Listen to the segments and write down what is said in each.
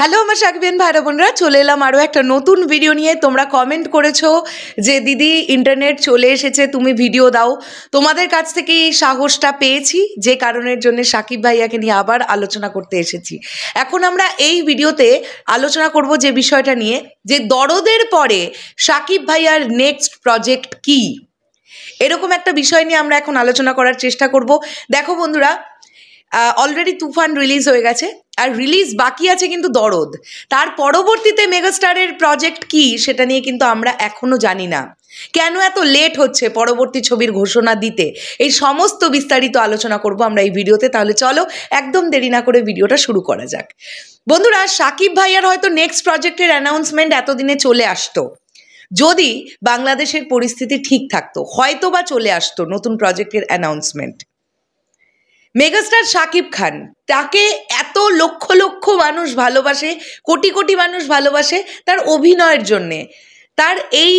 Hello আমার সাকিবিয়ান ভাইরা বোনরা, চলে এলাম আরও একটা নতুন ভিডিও নিয়ে। তোমরা কমেন্ট করেছো যে দিদি ইন্টারনেট চলে এসেছে, তুমি ভিডিও দাও। তোমাদের কাছ থেকে এই সাহসটা পেয়েছি, যে কারণের জন্য সাকিব ভাইয়াকে নিয়ে আবার আলোচনা করতে এসেছি। এখন আমরা এই ভিডিওতে আলোচনা করব যে বিষয়টা নিয়ে, যে দরদের পরে সাকিব ভাইয়ার নেক্সট প্রজেক্ট কি, এরকম একটা বিষয় নিয়ে আমরা এখন আলোচনা করার চেষ্টা করব। দেখো বন্ধুরা, অলরেডি তুফান রিলিজ হয়ে গেছে, আর রিলিজ বাকি আছে কিন্তু দরদ। তার পরবর্তীতে মেগাস্টারের প্রজেক্ট কি সেটা নিয়ে কিন্তু আমরা এখনো জানি না। কেন এত লেট হচ্ছে পরবর্তী ছবির ঘোষণা দিতে, এই সমস্ত বিস্তারিত আলোচনা করব আমরা এই ভিডিওতে। তাহলে চলো একদম দেরি না করে ভিডিওটা শুরু করা যাক। বন্ধুরা, সাকিব ভাইয়ার হয়তো নেক্সট প্রজেক্টের অ্যানাউন্সমেন্ট এতদিনে চলে আসতো, যদি বাংলাদেশের পরিস্থিতি ঠিক থাকতো হয়তো বা চলে আসতো নতুন প্রজেক্টের অ্যানাউন্সমেন্ট। মেগাস্টার শাকিব খান, তাকে এত লক্ষ লক্ষ মানুষ ভালোবাসে, কোটি কোটি মানুষ ভালোবাসে তার অভিনয়ের জন্যে। তার এই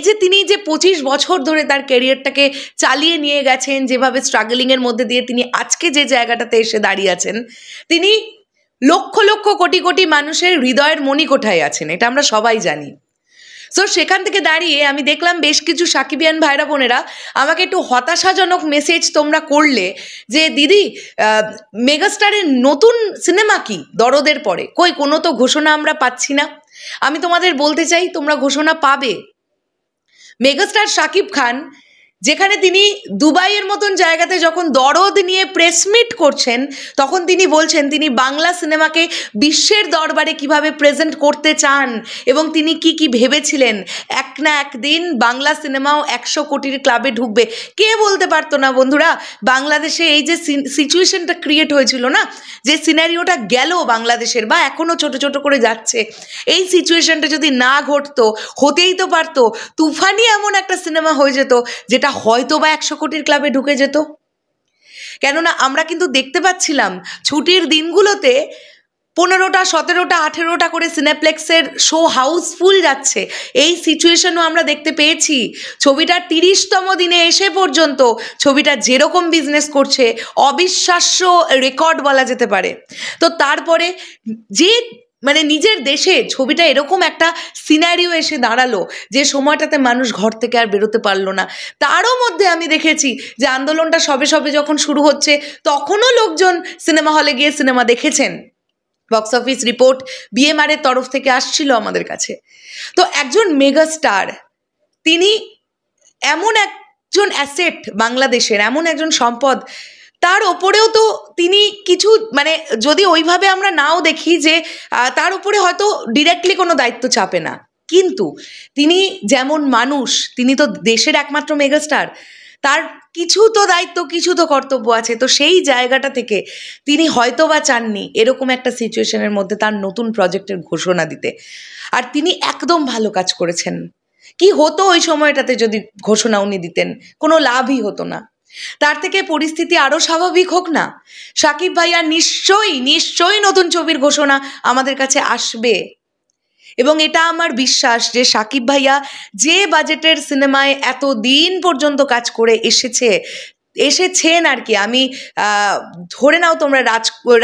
যে তিনি যে 25 বছর ধরে তার ক্যারিয়ারটাকে চালিয়ে নিয়ে গেছেন, যেভাবে স্ট্রাগলিংয়ের মধ্যে দিয়ে তিনি আজকে যে জায়গাটাতে এসে দাঁড়িয়ে আছেন, তিনি লক্ষ লক্ষ কোটি কোটি মানুষের হৃদয়ের মণিকোঠায় আছেন, এটা আমরা সবাই জানি। সো সেখান থেকে দাঁড়িয়ে আমি দেখলাম বেশ কিছু সাকিবিয়ান ভাইরা বোনেরা আমাকে একটু হতাশাজনক মেসেজ তোমরা করলে, যে দিদি মেগাস্টারের নতুন সিনেমা কি দরদের পরে, কই কোনো তো ঘোষণা আমরা পাচ্ছি না। আমি তোমাদের বলতে চাই, তোমরা ঘোষণা পাবে। মেগাস্টার শাকিব খান, যেখানে তিনি দুবাইয়ের মতন জায়গাতে যখন দরদ নিয়ে প্রেস মিট করছেন, তখন তিনি বলছেন তিনি বাংলা সিনেমাকে বিশ্বের দরবারে কিভাবে প্রেজেন্ট করতে চান, এবং তিনি কি কি ভেবেছিলেন এক না একদিন বাংলা সিনেমাও 100 কোটির ক্লাবে ঢুকবে। কে বলতে পারতো না বন্ধুরা, বাংলাদেশে এই যে সিচুয়েশনটা ক্রিয়েট হয়েছিল না, যে সিনারিওটা গেল বাংলাদেশের, বা এখনও ছোট ছোট করে যাচ্ছে, এই সিচুয়েশনটা যদি না ঘটতো, হতেই তো পারতো তুফানই এমন একটা সিনেমা হয়ে যেত যেটা হয়তো বা 100 কোটির ক্লাবে ঢুকে যেত। কেননা আমরা কিন্তু দেখতে পাচ্ছিলাম ছুটির দিনগুলোতে 15টা 17টা 18টা করে সিনেপ্লেক্সের শো হাউসফুল যাচ্ছে। এই সিচুয়েশনও আমরা দেখতে পেয়েছি। ছবিটার 30তম দিনে এসে পর্যন্ত ছবিটা যেরকম বিজনেস করছে, অবিশ্বাস্য রেকর্ড বলা যেতে পারে। তো তারপরে যে নিজের দেশে ছবিটা এরকম একটা সিনারিও এসে দাঁড়ালো, যে সময়টাতে মানুষ ঘর থেকে আর বেরোতে পারলো না। তারও মধ্যে আমি দেখেছি যে আন্দোলনটা সবে সবে যখন শুরু হচ্ছে, তখনও লোকজন সিনেমা হলে গিয়ে সিনেমা দেখেছেন। বক্স অফিস রিপোর্ট BMR এর তরফ থেকে আসছিল আমাদের কাছে। তো একজন মেগাস্টার, তিনি এমন একজন অ্যাসেট বাংলাদেশের, এমন একজন সম্পদ, তার ওপরেও তো তিনি কিছু যদি ওইভাবে আমরা নাও দেখি যে তার উপরে হয়তো ডিরেক্টলি কোনো দায়িত্ব চাপে না, কিন্তু তিনি যেমন মানুষ, তিনি তো দেশের একমাত্র মেগাস্টার, তার কিছু তো দায়িত্ব, কিছু তো কর্তব্য আছে। তো সেই জায়গাটা থেকে তিনি হয়তো বা চাননি এরকম একটা সিচুয়েশনের মধ্যে তার নতুন প্রজেক্টের ঘোষণা দিতে। আর তিনি একদম ভালো কাজ করেছেন। কি হতো ওই সময়টাতে যদি ঘোষণা উনি দিতেন? কোনো লাভই হতো না। তার থেকে পরিস্থিতি আরও স্বাভাবিক হোক না, সাকিব ভাইয়া নিশ্চয়ই নতুন ছবির ঘোষণা আমাদের কাছে আসবে। এবং এটা আমার বিশ্বাস যে সাকিব ভাইয়া যে বাজেটের সিনেমায় এত দিন পর্যন্ত কাজ করে এসেছেন আর কি, আমি ধরে নাও তোমরা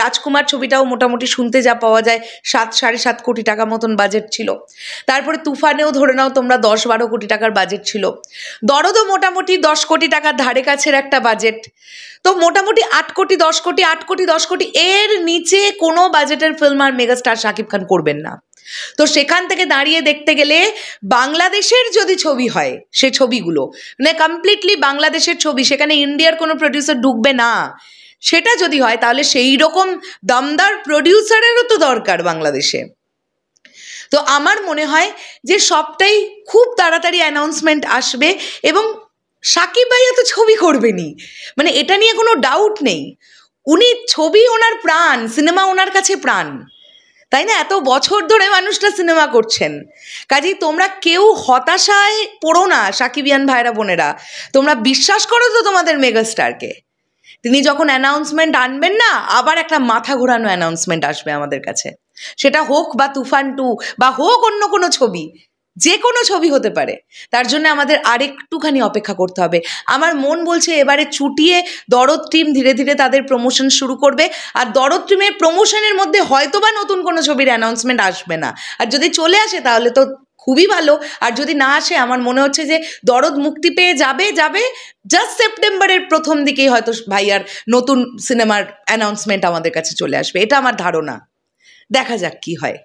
রাজকুমার ছবিটাও মোটামুটি শুনতে যা পাওয়া যায় 7-7.5 কোটি টাকা মতন বাজেট ছিল। তারপরে তুফানেও ধরে নাও তোমরা 10-12 কোটি টাকার বাজেট ছিল। দরদও মোটামুটি 10 কোটি টাকার ধারে কাছের একটা বাজেট। তো মোটামুটি 8 কোটি 10 কোটি 8 কোটি 10 কোটি এর নিচে কোনো বাজেটের ফিল্ম আর মেগাস্টার শাকিব খান করবেন না। তো সেখান থেকে দাঁড়িয়ে দেখতে গেলে বাংলাদেশের যদি ছবি হয়, সে ছবিগুলো কমপ্লিটলি বাংলাদেশের ছবি, সেখানে ইন্ডিয়ার কোনো প্রডিউসার ঢুকবে না, সেটা যদি হয় তাহলে সেই রকম দমদার প্রডিউসারেরও তো দরকার বাংলাদেশে। তো আমার মনে হয় যে সবটাই খুব তাড়াতাড়ি অ্যানাউন্সমেন্ট আসবে, এবং সাকিব ভাইয়া তো ছবি করবেনই, এটা নিয়ে কোনো ডাউট নেই। উনি ছবি ওনার প্রাণ, সিনেমা ওনার কাছে প্রাণ, তাই না? এত বছর ধরে মানুষটা সিনেমা করছেন। কাজেই তোমরা কেউ হতাশায় পড়ো না সাকিবিয়ান ভাইরা বোনেরা, তোমরা বিশ্বাস করো তো তোমাদের মেগাস্টারকে। তিনি যখন অ্যানাউন্সমেন্ট আনবেন না, আবার একটা মাথা ঘোরানো অ্যানাউন্সমেন্ট আসবে আমাদের কাছে, সেটা হোক বা তুফান 2 বা হোক অন্য কোনো ছবি, যে কোনো ছবি হতে পারে, তার জন্য আমাদের আরেকটুখানি অপেক্ষা করতে হবে। আমার মন বলছে এবারে চুটিয়ে দরদ টিম ধীরে ধীরে তাদের প্রমোশন শুরু করবে, আর দরদ টিমের প্রমোশনের মধ্যে হয়তোবা নতুন কোনো ছবির অ্যানাউন্সমেন্ট আসবে না, আর যদি চলে আসে তাহলে তো খুবই ভালো, আর যদি না আসে আমার মনে হচ্ছে যে দরদ মুক্তি পেয়ে যাবে জাস্ট সেপ্টেম্বরের প্রথম দিকেই হয়তো ভাইয়ার নতুন সিনেমার অ্যানাউন্সমেন্ট আমাদের কাছে চলে আসবে, এটা আমার ধারণা। দেখা যাক কি হয়।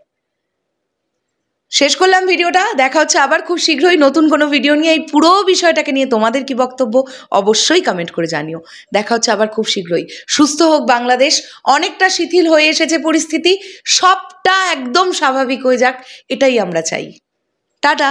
শেষ করলাম ভিডিওটা, দেখা হচ্ছে আবার খুব শীঘ্রই নতুন কোনো ভিডিও নিয়ে। এই পুরো বিষয়টাকে নিয়ে তোমাদের কি বক্তব্য অবশ্যই কমেন্ট করে জানিও। দেখা হচ্ছে আবার খুব শীঘ্রই। সুস্থ হোক বাংলাদেশ, অনেকটা শিথিল হয়ে এসেছে পরিস্থিতি, সবটা একদম স্বাভাবিক হয়ে যাক, এটাই আমরা চাই। টাটা।